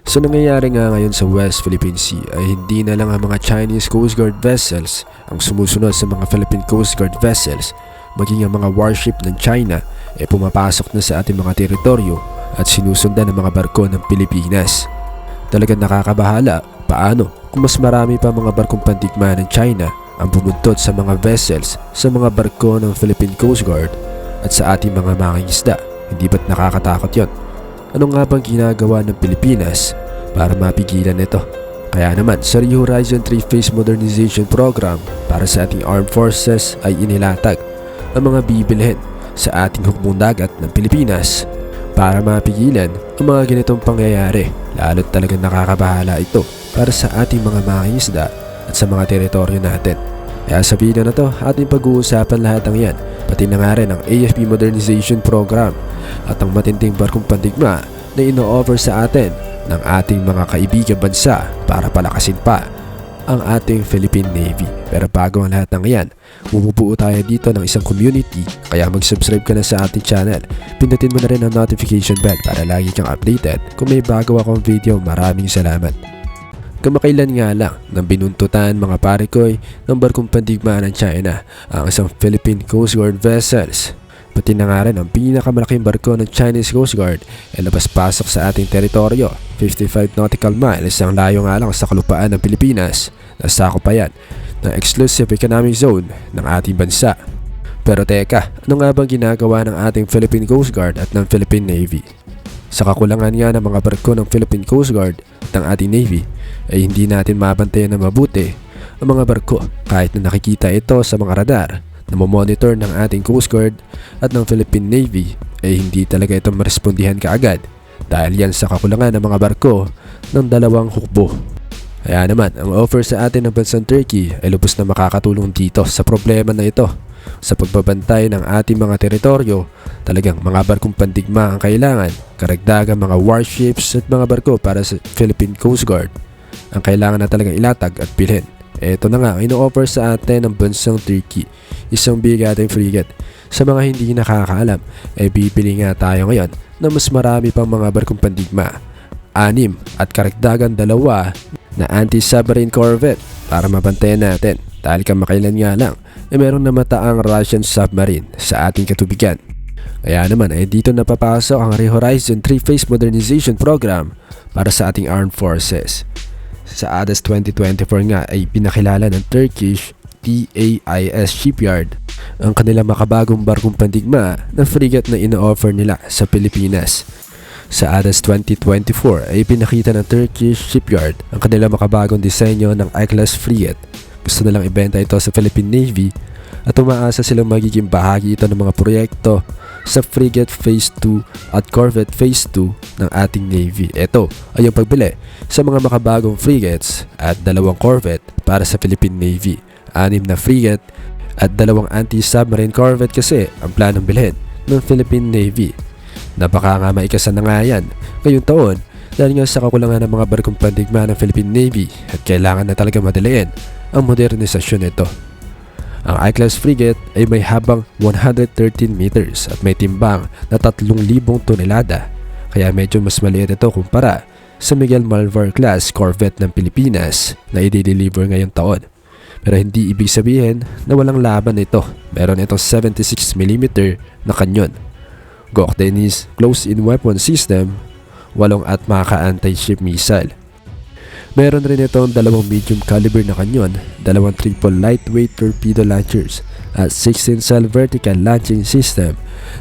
So nangyayari nga ngayon sa West Philippine Sea ay hindi na lang ang mga Chinese Coast Guard vessels ang sumusunod sa mga Philippine Coast Guard vessels, maging ang mga warship ng China ay pumapasok na sa ating mga teritoryo at sinusundan ng mga barko ng Pilipinas. Talagang nakakabahala paano kung mas marami pa mga barkong pandigma ng China ang bumuntot sa mga vessels sa mga barko ng Philippine Coast Guard at sa ating mga mangingisda. Hindi ba't nakakatakot yon? Ano nga bang ginagawa ng Pilipinas para mapigilan ito? Kaya naman sa Rio Horizon 3 Phase Modernization Program para sa ating armed forces ay inilatag ang mga bibilhin sa ating hukbong dagat ng Pilipinas para mapigilan ang mga ganitong pangyayari. Lalo't talagang nakakabahala ito para sa ating mga mangingisda at sa mga teritoryo natin. Kaya sa video na to, ating pag-uusapan lahat ng yan, pati na nga rin ang AFP Modernization Program at ang matinding barkong pandigma na ino-offer sa atin ng ating mga kaibigan bansa para palakasin pa ang ating Philippine Navy. Pero bago ang lahat ng yan, bumubuo tayo dito ng isang community, kaya mag-subscribe ka na sa ating channel. Pindutin mo na rin ang notification bell para lagi kang updated kung may bago akong video. Maraming salamat. Kamakailan nga lang nang binuntutan mga parikoy ng barkong pandigma ng China ang isang Philippine Coast Guard vessels. Pati na nga rin ang pinakamalaking barko ng Chinese Coast Guard ay labas-pasok sa ating teritoryo. 55 nautical miles ang layo nga lang sa kalupaan ng Pilipinas na sakop pa yan ng exclusive economic zone ng ating bansa. Pero teka, ano nga bang ginagawa ng ating Philippine Coast Guard at ng Philippine Navy? Sa kakulangan nga ng mga barko ng Philippine Coast Guard at ng ating Navy ay hindi natin mabantayan na mabuti ang mga barko kahit na nakikita ito sa mga radar na monitor ng ating Coast Guard at ng Philippine Navy ay hindi talaga ito marespondihan kaagad dahil yan sa kakulangan ng mga barko ng dalawang hukbo. Kaya naman ang offer sa atin ng bansang Turkey ay lubos na makakatulong dito sa problema na ito. Sa pagbabantay ng ating mga teritoryo, talagang mga barkong pandigma ang kailangan, karagdagang mga warships at mga barko para sa Philippine Coast Guard ang kailangan na talagang ilatag at bilhin. Ito na nga ang ino-offer sa atin ng bansang Turkey, isang bigating frigate. Sa mga hindi nakakaalam, ay bibili nga tayo ngayon na mas marami pang mga barkong pandigma, 6 at karagdagan 2 na anti-submarine corvette para mabantayan natin dahil kamakailan nga lang ay meron namataang Russian submarine sa ating katubigan. Kaya naman ay dito napapasok ang Rio Horizon 3 Phase Modernization Program para sa ating armed forces. Sa ADAS 2024 nga ay pinakilala ng Turkish TAIS Shipyard ang kanilang makabagong barkong pandigma na frigate na ino-offer nila sa Pilipinas. Sa ADAS 2024 ay pinakita ng Turkish Shipyard ang kanilang makabagong disenyo ng I-class frigate. Gusto nilang ibenta ito sa Philippine Navy at umaasa silang magiging bahagi ito ng mga proyekto sa Frigate Phase 2 at Corvette Phase 2 ng ating Navy. Ito ay yung pagbili sa mga makabagong frigates at 2 corvette para sa Philippine Navy, 6 na frigate at 2 anti-submarine corvette kasi ang planong bilhin ng Philippine Navy. Napaka nga maikasan na nga yan ngayong taon dahil nga sa kakulangan ng mga barkong pandigma ng Philippine Navy at kailangan na talaga madaliin ang modernisasyon nito. Ang I-class frigate ay may habang 113 meters at may timbang na 3,000 tonelada, kaya medyo mas maliit ito kumpara sa Miguel Malvar class corvette ng Pilipinas na i-deliver ngayong taon. Pero hindi ibig sabihin na walang laban ito. Meron itong 76mm na kanyon, Gok Dennis close-in weapon system, 8 at Maka anti-ship missile. Meron rin itong 2 medium caliber na kanyon, 2 triple lightweight torpedo launchers at 16 cell vertical launching system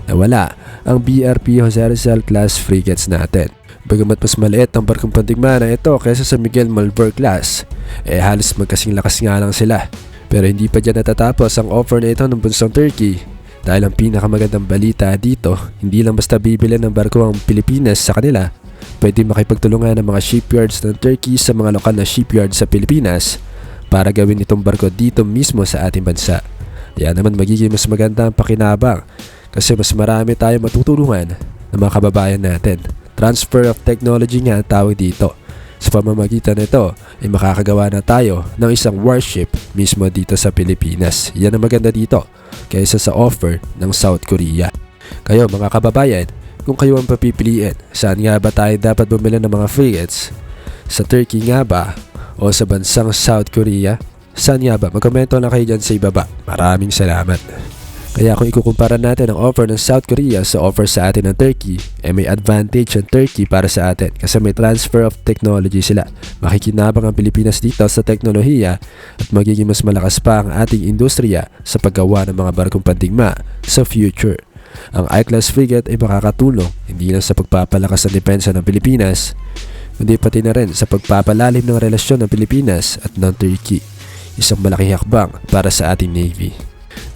na wala ang BRP Jose Rizal class frigates natin. Bagamat mas maliit ang barkong pandigma na ito kaysa sa Miguel Malvar class, halos magkasing lakas nga lang sila. Pero hindi pa dyan natatapos ang offer na ito ng bansang Turkey dahil ang pinakamagandang balita dito, hindi lang basta bibili ng barko ang Pilipinas sa kanila, pwede makipagtulungan ng mga shipyards ng Turkey sa mga lokal na shipyards sa Pilipinas para gawin itong barko dito mismo sa ating bansa. Kaya naman magiging mas maganda ang pakinabang kasi mas marami tayong matutulungan ng mga kababayan natin. Transfer of technology nga ang tawag dito. Sa pamamagitan nito ay makakagawa na tayo ng isang warship mismo dito sa Pilipinas. Yan ang maganda dito kaysa sa offer ng South Korea. Kayo mga kababayan, Kung kayo ang papipiliin, saan nga ba tayo dapat bumili ng mga frigates? Sa Turkey nga ba? O sa bansang South Korea? Saan nga ba? Magkomento lang kayo dyan sa ibaba. Maraming salamat. Kaya kung ikukumpara natin ang offer ng South Korea sa offer sa atin ng Turkey, may advantage ang Turkey para sa atin kasi may transfer of technology sila. Makikinabang ang Pilipinas dito sa teknolohiya at magiging mas malakas pa ang ating industriya sa paggawa ng mga barkong pandigma sa future. Ang I-class frigate ay makakatulong hindi lang sa pagpapalakas ng depensa ng Pilipinas, kundi pati na rin sa pagpapalalim ng relasyon ng Pilipinas at ng Turkey. Isang malaking hakbang para sa ating Navy.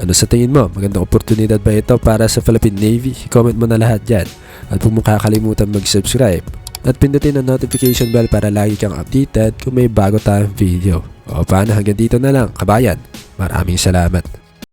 Ano sa tingin mo? Magandang oportunidad ba ito para sa Philippine Navy? Comment mo na lahat dyan. At huwag mong kakalimutan mag-subscribe at pindutin ang notification bell para lagi kang updated kung may bago tayong video. O paano, hanggang dito na lang, kabayan. Maraming salamat.